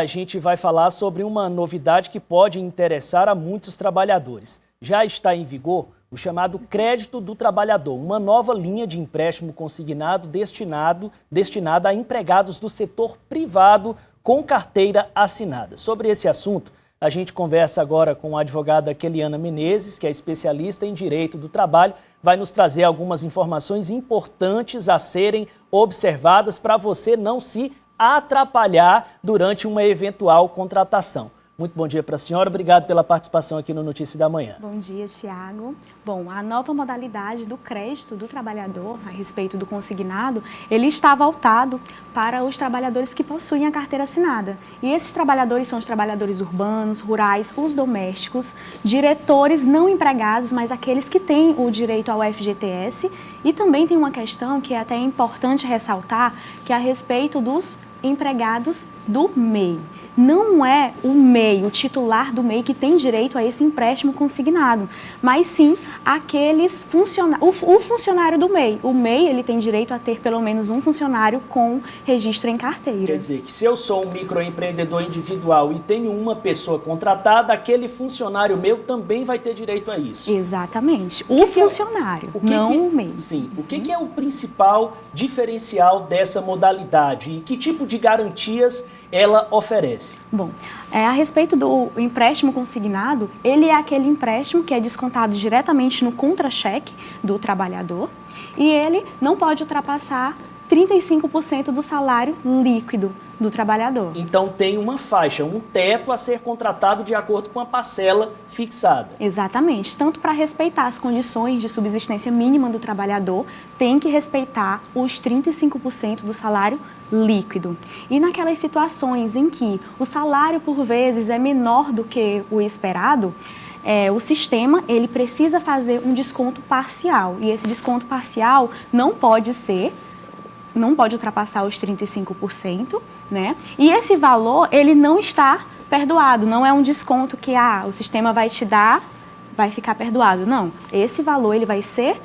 A gente vai falar sobre uma novidade que pode interessar a muitos trabalhadores. Já está em vigor o chamado Crédito do Trabalhador, uma nova linha de empréstimo consignado destinada a empregados do setor privado com carteira assinada. Sobre esse assunto, a gente conversa agora com a advogada Keliana Menezes, que é especialista em Direito do Trabalho, vai nos trazer algumas informações importantes a serem observadas para você não se atrapalhar durante uma eventual contratação. Muito bom dia para a senhora, obrigado pela participação aqui no Notícia da Manhã. Bom dia, Tiago. Bom, a nova modalidade do crédito do trabalhador, a respeito do consignado, ele está voltado para os trabalhadores que possuem a carteira assinada. E esses trabalhadores são os trabalhadores urbanos, rurais, os domésticos, diretores não empregados, mas aqueles que têm o direito ao FGTS. E também tem uma questão que é até importante ressaltar, que é a respeito dos empregados do MEI. Não é o MEI, o titular do MEI, que tem direito a esse empréstimo consignado, mas sim aqueles o funcionário do MEI. O MEI ele tem direito a ter pelo menos um funcionário com registro em carteira. Quer dizer que se eu sou um microempreendedor individual e tenho uma pessoa contratada, aquele funcionário meu também vai ter direito a isso. Exatamente. O funcionário, não o MEI. Sim. O que é o principal diferencial dessa modalidade e que tipo de garantias ela oferece? Bom, a respeito do empréstimo consignado, ele é aquele empréstimo que é descontado diretamente no contra-cheque do trabalhador e ele não pode ultrapassar 35% do salário líquido do trabalhador. Então tem uma faixa, um teto a ser contratado de acordo com a parcela fixada. Exatamente. Tanto para respeitar as condições de subsistência mínima do trabalhador, tem que respeitar os 35% do salário líquido. E naquelas situações em que o salário, por vezes, é menor do que o esperado, o sistema ele precisa fazer um desconto parcial. E esse desconto parcial não pode ultrapassar os 35%, né? E esse valor, ele não está perdoado, não é um desconto que o sistema vai te dar, vai ficar perdoado. Não, esse valor ele vai ser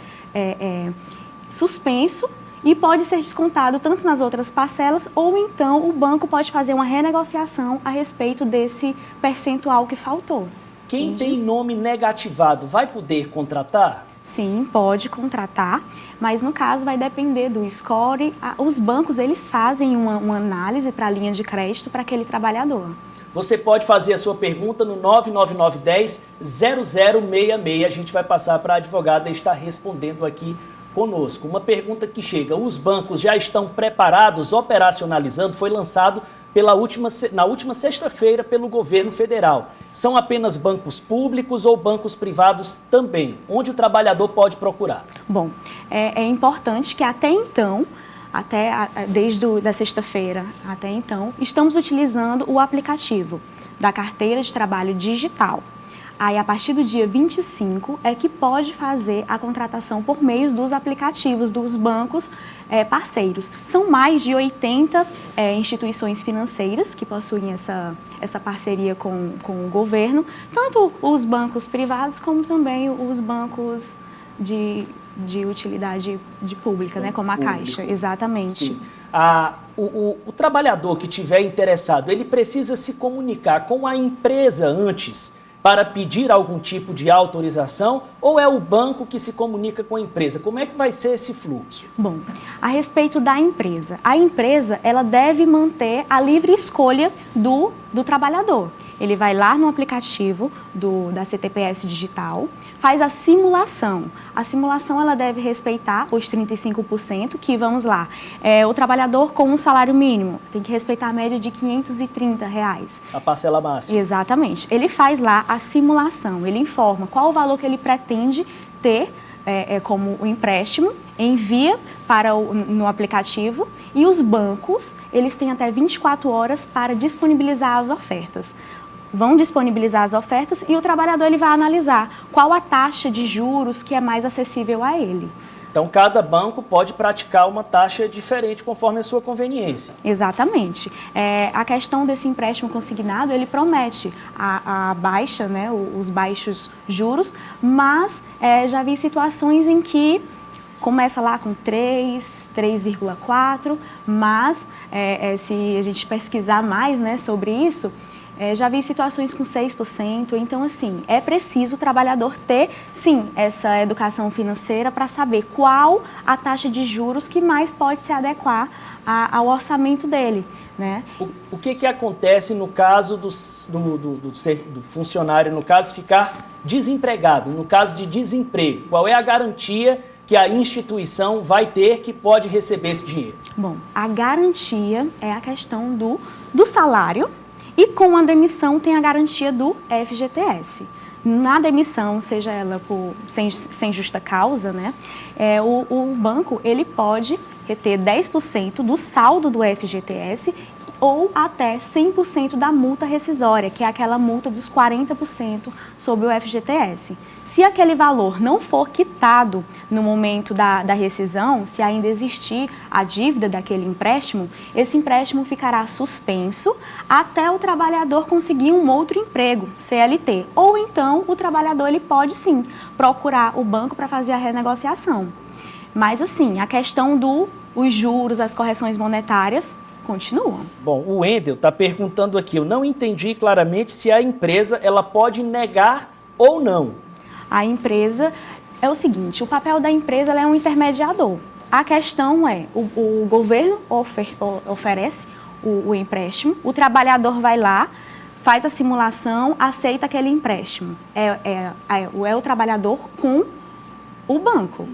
suspenso e pode ser descontado tanto nas outras parcelas ou então o banco pode fazer uma renegociação a respeito desse percentual que faltou. Quem tem nome negativado vai poder contratar? Sim, pode contratar, mas no caso vai depender do score. Os bancos eles fazem uma análise para a linha de crédito para aquele trabalhador. Você pode fazer a sua pergunta no 99910-0066. A gente vai passar para a advogada e está respondendo aqui conosco. Uma pergunta que chega: os bancos já estão preparados, operacionalizando? Foi lançado na última sexta-feira pelo governo federal. São apenas bancos públicos ou bancos privados também? Onde o trabalhador pode procurar? Bom, é importante que até então, desde a sexta-feira até então, estamos utilizando o aplicativo da carteira de trabalho digital. Aí, a partir do dia 25, é que pode fazer a contratação por meio dos aplicativos dos bancos parceiros. São mais de 80 instituições financeiras que possuem essa parceria com o governo, tanto os bancos privados como também os bancos de utilidade pública, né, como a Caixa. Exatamente. Sim. O trabalhador que estiver interessado, ele precisa se comunicar com a empresa antes para pedir algum tipo de autorização, ou é o banco que se comunica com a empresa? Como é que vai ser esse fluxo? Bom, a respeito da empresa, a empresa ela deve manter a livre escolha do trabalhador. Ele vai lá no aplicativo da CTPS Digital, faz a simulação. A simulação ela deve respeitar os 35%, que vamos lá, o trabalhador com um salário mínimo tem que respeitar a média de R$530. A parcela máxima. Exatamente. Ele faz lá a simulação, ele informa qual o valor que ele pretende ter como o empréstimo, envia no aplicativo e os bancos eles têm até 24 horas para disponibilizar as ofertas. Vão disponibilizar as ofertas e o trabalhador ele vai analisar qual a taxa de juros que é mais acessível a ele. Então, cada banco pode praticar uma taxa diferente conforme a sua conveniência. Exatamente. A questão desse empréstimo consignado, ele promete a baixa, né, os baixos juros, mas já vi situações em que começa lá com 3, 3,4, mas se a gente pesquisar mais, né, sobre isso, já vi situações com 6%. Então, assim, é preciso o trabalhador ter, sim, essa educação financeira para saber qual a taxa de juros que mais pode se adequar ao orçamento dele, né? O que acontece no caso do funcionário, no caso, ficar desempregado, no caso de desemprego? Qual é a garantia que a instituição vai ter que pode receber esse dinheiro? Bom, a garantia é a questão do salário, e com a demissão tem a garantia do FGTS. Na demissão, seja ela sem justa causa, né, o banco ele pode reter 10% do saldo do FGTS ou até 100% da multa rescisória, que é aquela multa dos 40% sobre o FGTS. Se aquele valor não for quitado no momento da rescisão, se ainda existir a dívida daquele empréstimo, esse empréstimo ficará suspenso até o trabalhador conseguir um outro emprego, CLT. Ou então o trabalhador ele pode sim procurar o banco para fazer a renegociação. Mas assim, a questão dos juros, as correções monetárias continuam. Bom, o Wendel está perguntando aqui, eu não entendi claramente se a empresa ela pode negar ou não. A empresa é o seguinte, o papel da empresa ela é um intermediador. A questão é, o governo oferece o empréstimo, o trabalhador vai lá, faz a simulação, aceita aquele empréstimo. É o trabalhador com o banco.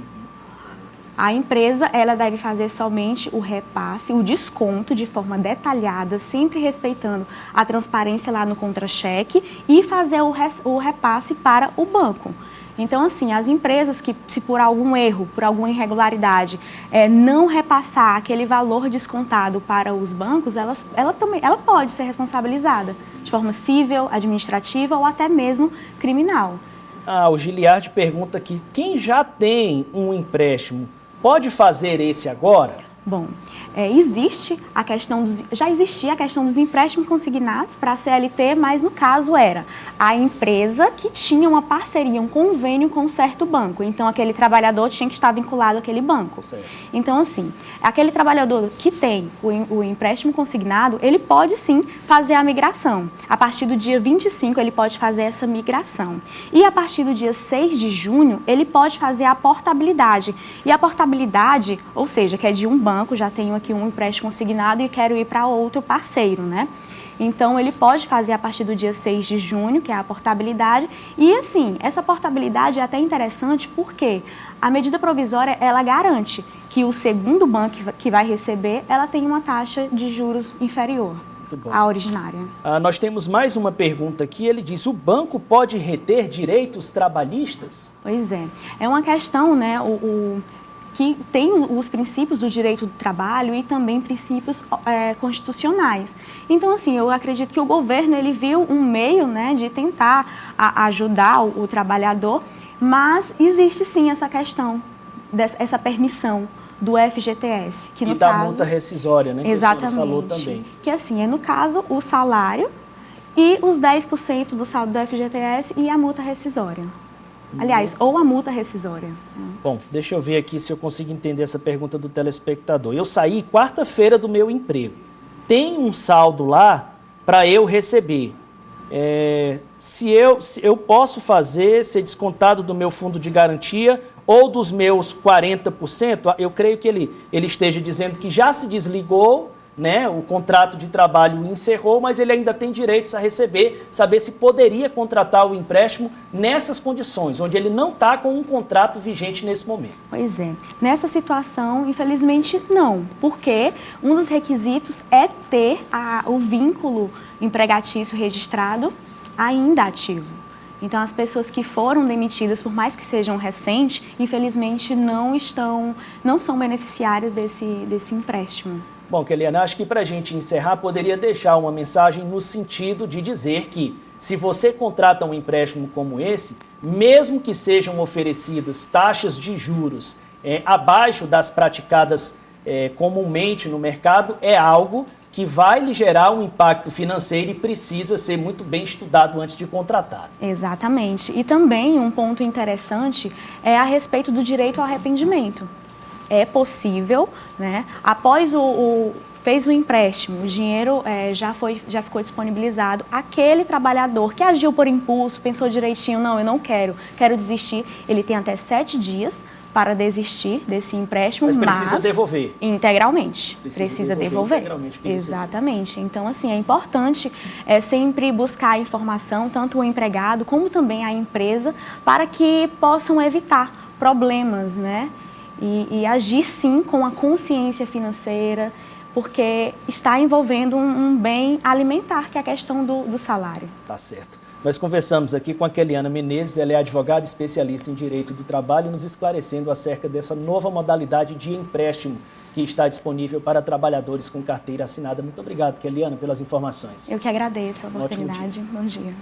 A empresa ela deve fazer somente o repasse, o desconto de forma detalhada, sempre respeitando a transparência lá no contra-cheque e fazer o repasse para o banco. Então, assim, as empresas que, se por algum erro, por alguma irregularidade, não repassar aquele valor descontado para os bancos, ela pode ser responsabilizada de forma civil, administrativa ou até mesmo criminal. O Giliardi pergunta aqui, quem já tem um empréstimo pode fazer esse agora? Bom, existe a questão já existia a questão dos empréstimos consignados para a CLT, mas no caso era a empresa que tinha uma parceria, um convênio com um certo banco. Então, aquele trabalhador tinha que estar vinculado àquele banco. Certo. Então, assim, aquele trabalhador que tem o empréstimo consignado, ele pode sim fazer a migração. A partir do dia 25, ele pode fazer essa migração. E a partir do dia 6 de junho, ele pode fazer a portabilidade. E a portabilidade, ou seja, que é de um banco, já tenho aqui um empréstimo consignado e quero ir para outro parceiro, né? Então, ele pode fazer a partir do dia 6 de junho, que é a portabilidade. E, assim, essa portabilidade é até interessante porque a medida provisória, ela garante que o segundo banco que vai receber, ela tem uma taxa de juros inferior à originária. Nós temos mais uma pergunta aqui. Ele diz, o banco pode reter direitos trabalhistas? Pois é. É uma questão, né, que tem os princípios do direito do trabalho e também princípios constitucionais. Então, assim, eu acredito que o governo ele viu um meio, né, de tentar ajudar o trabalhador, mas existe sim essa questão, essa permissão do FGTS. Que, no da caso, multa rescisória, né? Exatamente. Que a senhora falou também. Que assim, no caso, o salário e os 10% do saldo do FGTS e a multa rescisória. Aliás, ou a multa rescisória. Bom, deixa eu ver aqui se eu consigo entender essa pergunta do telespectador. Eu saí quarta-feira do meu emprego. Tem um saldo lá para eu receber. Se eu posso ser descontado do meu fundo de garantia ou dos meus 40%, eu creio que ele esteja dizendo que já se desligou, né, o contrato de trabalho encerrou, mas ele ainda tem direitos a receber, saber se poderia contratar o empréstimo nessas condições, onde ele não está com um contrato vigente nesse momento. Pois é. Nessa situação, infelizmente, não, porque um dos requisitos é ter o vínculo empregatício registrado ainda ativo. Então, as pessoas que foram demitidas, por mais que sejam recentes, infelizmente não são beneficiárias desse empréstimo. Bom, Keliana, acho que para a gente encerrar, poderia deixar uma mensagem no sentido de dizer que, se você contrata um empréstimo como esse, mesmo que sejam oferecidas taxas de juros abaixo das praticadas comumente no mercado, é algo que vai lhe gerar um impacto financeiro e precisa ser muito bem estudado antes de contratar. Exatamente. E também um ponto interessante é a respeito do direito ao arrependimento, é possível, né? Após fez o empréstimo, o dinheiro já ficou disponibilizado, aquele trabalhador que agiu por impulso, pensou direitinho, não, eu não quero desistir, ele tem até 7 dias para desistir desse empréstimo, mas precisa devolver. Integralmente. Precisa devolver. Integralmente. Exatamente. Então, assim, é importante sempre buscar informação, tanto o empregado como também a empresa, para que possam evitar problemas, né? E agir, sim, com a consciência financeira, porque está envolvendo um bem alimentar, que é a questão do salário. Tá certo. Nós conversamos aqui com a Keliana Menezes, ela é advogada especialista em Direito do Trabalho, nos esclarecendo acerca dessa nova modalidade de empréstimo que está disponível para trabalhadores com carteira assinada. Muito obrigado, Keliana, pelas informações. Eu que agradeço a oportunidade. Bom dia.